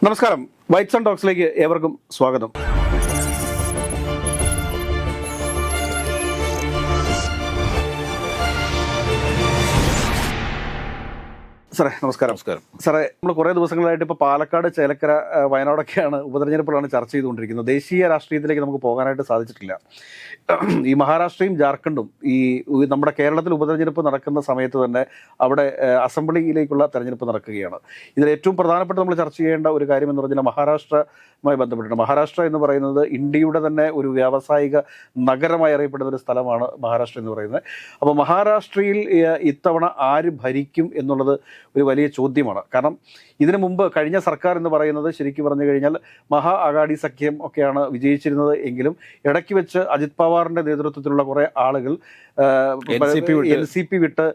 നമസ്കാരം, whites and ടോക്സിലേക്ക് ഏവർക്കും സ്വാഗതം. സാറേ നമസ്കാരം. സാറേ, നമ്മൾ കുറേ ദിവസങ്ങളായിട്ട് ഇപ്പോൾ പാലക്കാട്, ചേലക്കര, വയനാടൊക്കെയാണ് ഉപതെരഞ്ഞെടുപ്പുകളാണ് ചർച്ച ചെയ്തുകൊണ്ടിരിക്കുന്നത്. ദേശീയ രാഷ്ട്രീയത്തിലേക്ക് നമുക്ക് പോകാനായിട്ട് സാധിച്ചിട്ടില്ല. ഈ മഹാരാഷ്ട്രയും ജാർഖണ്ഡും ഈ നമ്മുടെ കേരളത്തിൽ ഉപതെരഞ്ഞെടുപ്പ് നടക്കുന്ന സമയത്ത് തന്നെ അവിടെ അസംബ്ലിയിലേക്കുള്ള തെരഞ്ഞെടുപ്പ് നടക്കുകയാണ്. ഇതിൽ ഏറ്റവും പ്രധാനപ്പെട്ട നമ്മൾ ചർച്ച ചെയ്യേണ്ട ഒരു കാര്യം എന്ന് പറഞ്ഞാൽ മഹാരാഷ്ട്രയുമായി ബന്ധപ്പെട്ടിട്ടുണ്ട്. മഹാരാഷ്ട്ര എന്ന് പറയുന്നത് ഇന്ത്യയുടെ തന്നെ ഒരു വ്യാവസായിക നഗരമായി അറിയപ്പെടുന്ന ഒരു സ്ഥലമാണ് മഹാരാഷ്ട്ര എന്ന് പറയുന്നത്. അപ്പോൾ മഹാരാഷ്ട്രയിൽ ഇത്തവണ ആര് ഭരിക്കും എന്നുള്ളത് ഒരു വലിയ ചോദ്യമാണ്. കാരണം ഇതിനു മുമ്പ് കഴിഞ്ഞ സർക്കാർ എന്ന് പറയുന്നത് ശരിക്കും പറഞ്ഞു കഴിഞ്ഞാൽ മഹാ അഗാഡി സഖ്യം ഒക്കെയാണ് വിജയിച്ചിരുന്നത് എങ്കിലും ഇടയ്ക്ക് വെച്ച് അജിത് പവാറിന്റെ നേതൃത്വത്തിലുള്ള കുറേ ആളുകൾ NCP വിട്ട്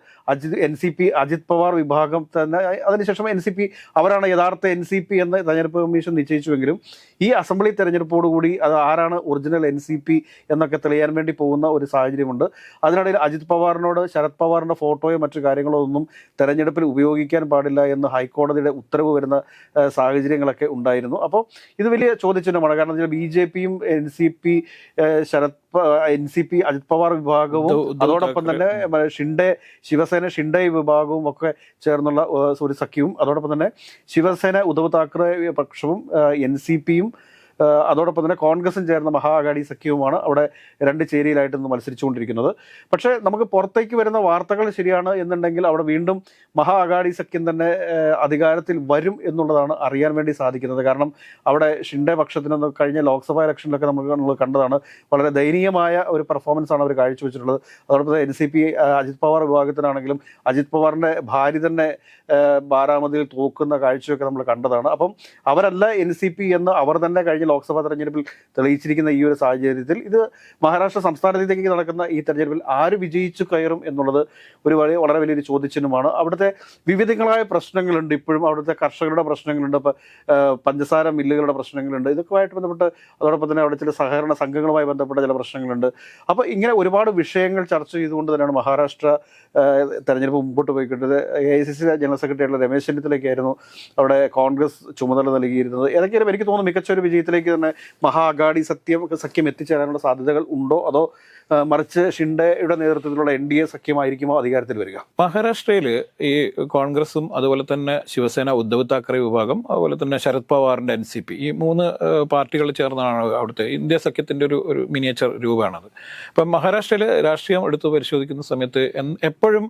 അജിത് പവാർ വിഭാഗം തന്നെ, അതിനുശേഷം NCP അവരാണ് യഥാർത്ഥ NCP എന്ന് തെരഞ്ഞെടുപ്പ് കമ്മീഷൻ നിശ്ചയിച്ചുവെങ്കിലും ഈ അസംബ്ലി തെരഞ്ഞെടുപ്പോടുകൂടി അത് ആരാണ് ഒറിജിനൽ NCP എന്നൊക്കെ തെളിയാൻ വേണ്ടി പോകുന്ന ഒരു സാഹചര്യമുണ്ട്. അതിനിടയിൽ അജിത് പവാറിനോട് ശരത് പവാറിന്റെ ഫോട്ടോയോ മറ്റു കാര്യങ്ങളോ ഒന്നും തെരഞ്ഞെടുപ്പിൽ ഉപയോഗിക്കാൻ പാടില്ല എന്ന് ഹൈക്കോടതിയുടെ ഉത്തരവ് വരുന്ന സാഹചര്യങ്ങളൊക്കെ ഉണ്ടായിരുന്നു. അപ്പോൾ ഇത് വലിയ ചോദ്യചിഹ്നമാണ്. കാരണം BJPയും NCP NCP അജിത് പവാർ വിഭാഗവും അതോടൊപ്പം തന്നെ ശിവസേന ഷിൻഡെ വിഭാഗവും ഒക്കെ ചേർന്നുള്ള ഒരു സഖ്യവും, അതോടൊപ്പം തന്നെ ശിവസേന ഉദ്ധവ് താക്കറെ പക്ഷവും NCPയും അതോടൊപ്പം തന്നെ കോൺഗ്രസും ചേർന്ന മഹാ അഗാഡി സഖ്യവുമാണ് അവിടെ രണ്ട് ചേരിയിലായിട്ട് ഇന്ന് മത്സരിച്ചുകൊണ്ടിരിക്കുന്നത്. പക്ഷേ നമുക്ക് പുറത്തേക്ക് വരുന്ന വാർത്തകൾ ശരിയാണ് എന്നുണ്ടെങ്കിൽ അവിടെ വീണ്ടും മഹാ അഗാഡി സഖ്യം തന്നെ അധികാരത്തിൽ വരും എന്നുള്ളതാണ് അറിയാൻ വേണ്ടി സാധിക്കുന്നത്. കാരണം അവിടെ ഷിൻഡെ പക്ഷത്തിനൊന്ന് കഴിഞ്ഞ ലോക്സഭാ ഇലക്ഷനിലൊക്കെ നമ്മൾ കണ്ടതാണ്, വളരെ ദയനീയമായ ഒരു പെർഫോമൻസ് ആണ് അവർ കാഴ്ചവെച്ചിട്ടുള്ളത്. അതോടൊപ്പം NCP അജിത് പവാർ വിഭാഗത്തിനാണെങ്കിലും അജിത് പവാറിൻ്റെ ഭാര്യ തന്നെ ബാരാമതിയിൽ തോക്കുന്ന കാഴ്ചയൊക്കെ നമ്മൾ കണ്ടതാണ്. അപ്പം അവരല്ല NCP എന്ന് അവർ തന്നെ കഴിഞ്ഞ ലോക്സഭാ തെരഞ്ഞെടുപ്പിൽ തെളിയിച്ചിരിക്കുന്ന ഈ ഒരു സാഹചര്യത്തിൽ ഇത് മഹാരാഷ്ട്ര സംസ്ഥാനത്തേക്ക് നടക്കുന്ന ഈ തെരഞ്ഞെടുപ്പിൽ ആര് വിജയിച്ചു കയറും എന്നുള്ളത് ഒരു വളരെ വലിയൊരു ചോദ്യചിഹ്നമാണ്. അവിടുത്തെ വിവിധങ്ങളായ പ്രശ്നങ്ങളുണ്ട്. ഇപ്പോഴും അവിടുത്തെ കർഷകരുടെ പ്രശ്നങ്ങളുണ്ട്, ഇപ്പോൾ പഞ്ചസാര മില്ലുകളുടെ പ്രശ്നങ്ങളുണ്ട്. ഇതൊക്കെയായിട്ട് ബന്ധപ്പെട്ട് അതോടൊപ്പം തന്നെ അവിടെ ചില സഹകരണ സംഘങ്ങളുമായി ബന്ധപ്പെട്ട ചില പ്രശ്നങ്ങളുണ്ട്. അപ്പോൾ ഇങ്ങനെ ഒരുപാട് വിഷയങ്ങൾ ചർച്ച ചെയ്തുകൊണ്ട് തന്നെയാണ് മഹാരാഷ്ട്ര തെരഞ്ഞെടുപ്പ് മുമ്പോട്ട് പോയിക്കൊണ്ടത്. AICC ജനറൽ സെക്രട്ടറി ആയിട്ടുള്ള രമേശ് ചെന്നിത്തലയ്ക്കായിരുന്നു അവിടെ കോൺഗ്രസ് ചുമതല നൽകിയിരുന്നത്. ഏതൊക്കെയാലും എനിക്ക് തോന്നുന്നു മികച്ച ഒരു വിജയത്തിലേക്ക് തന്നെ മഹാ അഗാഡി സഖ്യം എത്തിച്ചേരാനുള്ള സാധ്യതകൾ ഉണ്ടോ, അതോ മറിച്ച് ഷിൻഡെയുടെ നേതൃത്വത്തിലുള്ള NDA സഖ്യമായിരിക്കുമോ അധികാരത്തിൽ വരിക? മഹാരാഷ്ട്രയിൽ ഈ കോൺഗ്രസും അതുപോലെ തന്നെ ശിവസേന ഉദ്ധവ് താക്കറെ വിഭാഗം, അതുപോലെ തന്നെ ശരത് പവാറിന്റെ NCP, ഈ മൂന്ന് പാർട്ടികൾ ചേർന്നാണ് അവിടുത്തെ ഇന്ത്യ സഖ്യത്തിന്റെ ഒരു മിനിയേച്ചർ രൂപമാണത്. ഇപ്പം മഹാരാഷ്ട്രയിൽ രാഷ്ട്രീയം എടുത്ത് പരിശോധിക്കുന്ന സമയത്ത് എപ്പോഴും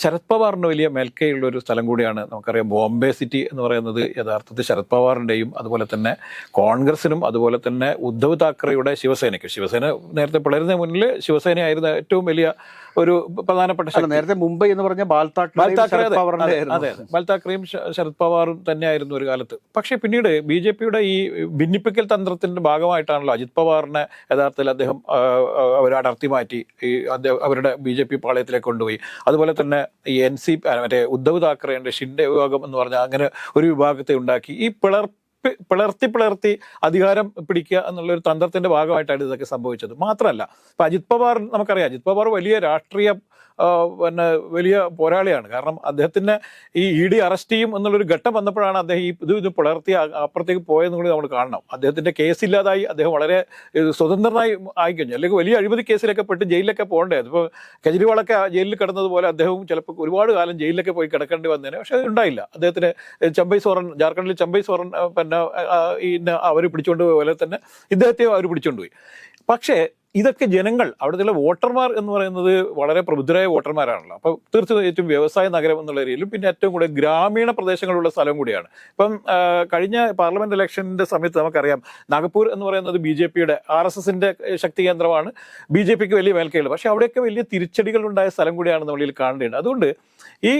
ശരത് പവാറിന് വലിയ മേൽക്കൈയുള്ള ഒരു സ്ഥലം കൂടിയാണ്. നമുക്കറിയാം, ബോംബെ സിറ്റി എന്ന് പറയുന്നത് യഥാർത്ഥത്തിൽ ശരത് പവാറിന്റെയും അതുപോലെ തന്നെ കോൺഗ്രസിനും അതുപോലെ തന്നെ ഉദ്ധവ് താക്കറെയുടെ ശിവസേനയ്ക്കും, ശിവസേന നേരത്തെ പിളരുന്നതിന് മുന്നിൽ ശിവസേനയായിരുന്നു ഏറ്റവും വലിയ ഒരു പ്രധാനപ്പെട്ട ശക്തി. നേരത്തെ മുംബൈ എന്ന് പറഞ്ഞ ബാൽ താക്കറെയും ശരത് പവാറും തന്നെയായിരുന്നു ഒരു കാലത്ത്. പക്ഷേ പിന്നീട് BJPയുടെ ഈ ഭിന്നിപ്പിക്കൽ തന്ത്രത്തിന്റെ ഭാഗമായിട്ടാണല്ലോ അജിത് പവാറിനെ യഥാർത്ഥത്തിൽ അദ്ദേഹം അവർ അടർത്തി മാറ്റി ഈ അവരുടെ BJP പാളയത്തിലേക്ക് കൊണ്ടുപോയി. അതുപോലെ തന്നെ ഈ NCP മറ്റേ ഉദ്ധവ് താക്കറെയുടെ ഷിൻഡെ വിഭാഗം എന്ന് പറഞ്ഞാൽ അങ്ങനെ ഒരു വിഭാഗത്തെ ഉണ്ടാക്കി ഈ പിളർത്തി അധികാരം പിടിക്കുക എന്നുള്ളൊരു തന്ത്രത്തിന്റെ ഭാഗമായിട്ടാണ് ഇതൊക്കെ സംഭവിച്ചത്. മാത്രമല്ല, ഇപ്പൊ അജിത് പവാർ നമുക്കറിയാം, അജിത് പവാർ വലിയ രാഷ്ട്രീയ വലിയ പോരാളിയാണ്. കാരണം അദ്ദേഹത്തിന് ഈ ED അറസ്റ്റ് ചെയ്യും എന്നുള്ളൊരു ഘട്ടം വന്നപ്പോഴാണ് അദ്ദേഹം ഇത് പിളർത്തി അപ്പുറത്തേക്ക് പോയെന്നുകൂടി നമ്മൾ കാണണം. അദ്ദേഹത്തിന്റെ കേസില്ലാതായി അദ്ദേഹം വളരെ സ്വതന്ത്രനായി ആയിക്കഴിഞ്ഞു. അല്ലെങ്കിൽ വലിയ അഴിമതി കേസിലൊക്കെ പെട്ട് ജയിലിലൊക്കെ പോകേണ്ടത്. ഇപ്പോൾ കെജ്രിവാളൊക്കെ ജയിലിൽ കിടന്നതുപോലെ അദ്ദേഹവും ചിലപ്പോൾ ഒരുപാട് കാലം ജയിലിലൊക്കെ പോയി കിടക്കേണ്ടി വന്നതിന്. പക്ഷെ അത് ഉണ്ടായില്ല. അദ്ദേഹത്തിന് ജാർഖണ്ഡിൽ ചമ്പൈ സോറൻ അവർ പിടിച്ചുകൊണ്ട് പോയ പോലെ തന്നെ ഇദ്ദേഹത്തെ അവർ പിടിച്ചുകൊണ്ടുപോയി. പക്ഷേ ഇതൊക്കെ ജനങ്ങൾ, അവിടുത്തെ വോട്ടർമാർ എന്ന് പറയുന്നത് വളരെ പ്രബുദ്ധരായ വോട്ടർമാരാണല്ലോ. അപ്പോൾ തീർച്ചയായിട്ടും വ്യവസായ നഗരം എന്നുള്ള രീതിയിലും പിന്നെ ഏറ്റവും കൂടുതൽ ഗ്രാമീണ പ്രദേശങ്ങളുള്ള സ്ഥലം കൂടിയാണ്. ഇപ്പം കഴിഞ്ഞ പാർലമെന്റ് ഇലക്ഷന്റെ സമയത്ത് നമുക്കറിയാം, നാഗ്പൂർ എന്ന് പറയുന്നത് BJPയുടെ RSSന്റെ ശക്തി കേന്ദ്രമാണ്. BJPക്ക് വലിയ മേൽക്കൈയുള്ളത്. പക്ഷെ അവിടെയൊക്കെ വലിയ തിരിച്ചടികൾ ഉണ്ടായ സ്ഥലം കൂടിയാണ് നമ്മളിൽ കാണേണ്ടത്. അതുകൊണ്ട് ഈ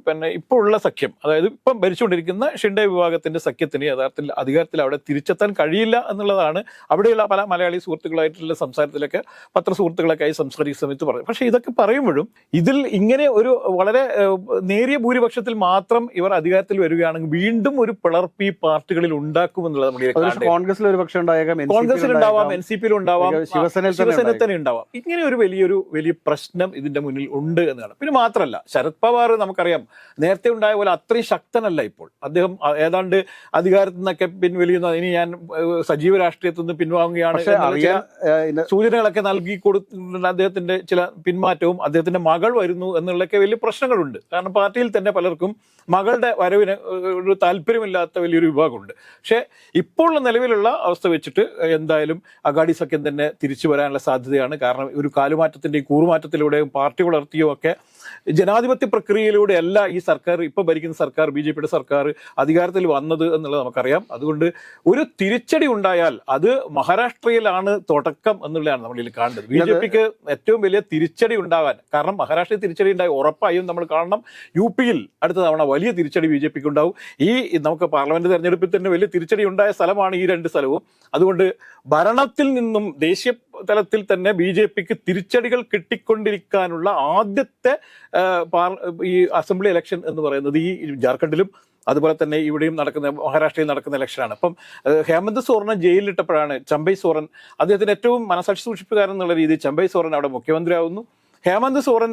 പിന്നെ ഇപ്പോൾ ഉള്ള സഖ്യം, അതായത് ഇപ്പം ഭരിച്ചുകൊണ്ടിരിക്കുന്ന ഷിൻഡെ വിഭാഗത്തിന്റെ സഖ്യത്തിന് യഥാർത്ഥത്തിൽ അധികാരത്തിൽ അവിടെ തിരിച്ചെത്താൻ കഴിയില്ല എന്നുള്ളതാണ് അവിടെയുള്ള പല മലയാളി സുഹൃത്തുക്കളായിട്ടുള്ള ആയിട്ടുള്ള സംസാരത്തിലൊക്കെ പത്രസുഹൃത്തുക്കളൊക്കെ ആയി സംസാരിക്കുന്ന സമയത്ത് പറയും. പക്ഷെ ഇതൊക്കെ പറയുമ്പോഴും ഇതിൽ ഇങ്ങനെ ഒരു വളരെ നേരിയ ഭൂരിപക്ഷത്തിൽ മാത്രം ഇവർ അധികാരത്തിൽ വരികയാണെങ്കിൽ വീണ്ടും ഒരു പിളർപ്പ് ഈ പാർട്ടികളിൽ ഉണ്ടാക്കുമെന്നുള്ളത് നമ്മൾ കോൺഗ്രസിൽ ഒരു പക്ഷേ ഉണ്ടായേക്കാം, കോൺഗ്രസിൽ ഉണ്ടാവാം, NCP ഉണ്ടാവാം, ശിവസേനയിൽ തന്നെ ഉണ്ടാവാം. ഇങ്ങനെ ഒരു വലിയ പ്രശ്നം ഇതിന്റെ മുന്നിൽ ഉണ്ട് എന്നാണ്. പിന്നെ മാത്രമല്ല, ശരത് പവാർ നമുക്കറിയാം നേരത്തെ ഉണ്ടായ പോലെ അത്രയും ശക്തനല്ല ഇപ്പോൾ. അദ്ദേഹം ഏതാണ്ട് അധികാരത്തിൽ നിന്നൊക്കെ പിൻവലിയുന്ന, ഇനി ഞാൻ സജീവ രാഷ്ട്രീയത്തിൽ നിന്ന് പിൻവാങ്ങുകയാണ് സൂചനകളൊക്കെ നൽകി കൊടുത്തിട്ടുണ്ട്. അദ്ദേഹത്തിന്റെ ചില പിന്മാറ്റവും അദ്ദേഹത്തിന്റെ മകൾ വരുന്നു എന്നുള്ളൊക്കെ വലിയ പ്രശ്നങ്ങളുണ്ട്. കാരണം പാർട്ടിയിൽ തന്നെ പലർക്കും മകളുടെ വരവിന് ഒരു താല്പര്യമില്ലാത്ത വലിയൊരു വിഭാഗമുണ്ട്. പക്ഷേ ഇപ്പോൾ നിലവിലുള്ള അവസ്ഥ വെച്ചിട്ട് എന്തായാലും അഗാഡി സഖ്യം തന്നെ തിരിച്ചു വരാനുള്ള സാധ്യതയാണ്. കാരണം ഒരു കാലുമാറ്റത്തിന്റെയും കൂറുമാറ്റത്തിലൂടെയും പാർട്ടി വളർത്തിയും ഒക്കെ ജനാധിപത്യ പ്രക്രിയയിലൂടെയല്ല ഈ സർക്കാർ, ഇപ്പൊ ഭരിക്കുന്ന സർക്കാർ, BJPയുടെ സർക്കാർ അധികാരത്തിൽ വന്നത് എന്നുള്ളത് നമുക്കറിയാം. അതുകൊണ്ട് ഒരു തിരിച്ചടി ഉണ്ടായാൽ അത് മഹാരാഷ്ട്രയിലാണ് തുടക്കം എന്നുള്ളതാണ് നമ്മളിൽ കാണുന്നത്. BJPക്ക് ഏറ്റവും വലിയ തിരിച്ചടി ഉണ്ടാകാൻ, കാരണം മഹാരാഷ്ട്രയിൽ തിരിച്ചടി ഉണ്ടായി ഉറപ്പായും നമ്മൾ കാണണം. UP അടുത്ത തവണ വലിയ തിരിച്ചടി BJPക്ക് ഉണ്ടാവും. നമുക്ക് പാർലമെന്റ് തെരഞ്ഞെടുപ്പിൽ തന്നെ വലിയ തിരിച്ചടി ഉണ്ടായ സ്ഥലമാണ് ഈ രണ്ട് സ്ഥലവും. അതുകൊണ്ട് ഭരണത്തിൽ നിന്നും ദേശീയ തലത്തിൽ തന്നെ BJPക്ക് തിരിച്ചടികൾ കിട്ടിക്കൊണ്ടിരിക്കാനുള്ള ആദ്യത്തെ ഈ അസംബ്ലി ഇലക്ഷൻ എന്ന് പറയുന്നത് ഈ ജാർഖണ്ഡിലും അതുപോലെ തന്നെ ഇവിടെയും നടക്കുന്ന, മഹാരാഷ്ട്രയിൽ നടക്കുന്ന ഇലക്ഷനാണ്. അപ്പം ഹേമന്ത് സോറനെ ജയിലിലിട്ടപ്പോഴാണ് ചമ്പൈ സോറൻ, അദ്ദേഹത്തിന് ഏറ്റവും മനസാക്ഷി സൂക്ഷിപ്പുകാരൻ എന്നുള്ള രീതിയിൽ ചമ്പൈ സോറൻ അവിടെ മുഖ്യമന്ത്രിയാവുന്നു. ഹേമന്ത് സോറൻ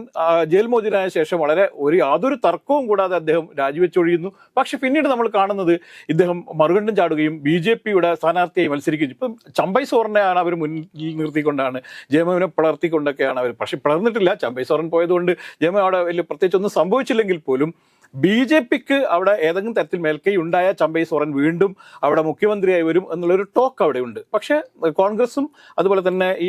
ജയിൽ മോചിതനായ ശേഷം യാതൊരു തർക്കവും കൂടാതെ അദ്ദേഹം രാജിവെച്ചൊഴിയുന്നു. പക്ഷെ പിന്നീട് നമ്മൾ കാണുന്നത് ഇദ്ദേഹം മറുകണ്ഠം ചാടുകയും BJPയുടെ സ്ഥാനാർത്ഥിയായി മത്സരിക്കുകയും, ഇപ്പം ചമ്പൈ സോറനെയാണ് അവർ മുന്നിൽ നിർത്തിക്കൊണ്ടാണ്, ജയമവിനെ പിളർത്തിക്കൊണ്ടൊക്കെയാണ് അവർ. പക്ഷെ പിളർന്നിട്ടില്ല. ചമ്പൈ സോറൻ പോയതുകൊണ്ട് ജയമ അവിടെ വലിയ പ്രത്യേകിച്ചൊന്നും സംഭവിച്ചില്ലെങ്കിൽ പോലും BJPക്ക് അവിടെ ഏതെങ്കിലും തരത്തിൽ മേൽക്കൈ ഉണ്ടായ ചമ്പൈ സോറൻ വീണ്ടും അവിടെ മുഖ്യമന്ത്രിയായി വരും എന്നുള്ളൊരു ടോക്ക് അവിടെ ഉണ്ട്. പക്ഷേ കോൺഗ്രസും അതുപോലെ തന്നെ ഈ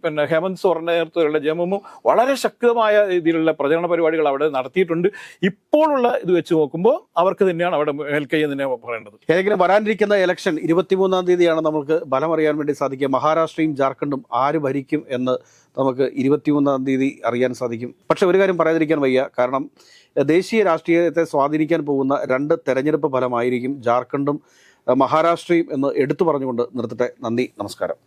പിന്നെ ഹേമന്ത് സോറന്റെ നേതൃത്വത്തിലുള്ള ജമുവും വളരെ ശക്തമായ രീതിയിലുള്ള പ്രചരണ പരിപാടികൾ അവിടെ നടത്തിയിട്ടുണ്ട്. ഇപ്പോഴുള്ള ഇത് വെച്ച് നോക്കുമ്പോൾ അവർക്ക് തന്നെയാണ് അവിടെ മേൽക്കൈ എന്ന് തന്നെ പറയേണ്ടത്. ഏതെങ്കിലും വരാനിരിക്കുന്ന ഇലക്ഷൻ 23-ാം തീയതിയാണ് നമുക്ക് ഫലം അറിയാൻ വേണ്ടി സാധിക്കുക. മഹാരാഷ്ട്രയും ജാർഖണ്ഡും ആര് ഭരിക്കും എന്ന് നമുക്ക് 23-ാം തീയതി അറിയാൻ സാധിക്കും. പക്ഷെ ഒരു കാര്യം പറയാതിരിക്കാൻ വയ്യ, കാരണം ദേശീയ രാഷ്ട്രീയത്തെ സ്വാധീനിക്കാൻ പോകുന്ന രണ്ട് തെരഞ്ഞെടുപ്പ് ഫലമായിരിക്കും ജാർഖണ്ഡും മഹാരാഷ്ട്രയും എന്ന് എടുത്തു പറഞ്ഞുകൊണ്ട് നിർത്തട്ടെ. നന്ദി, നമസ്കാരം.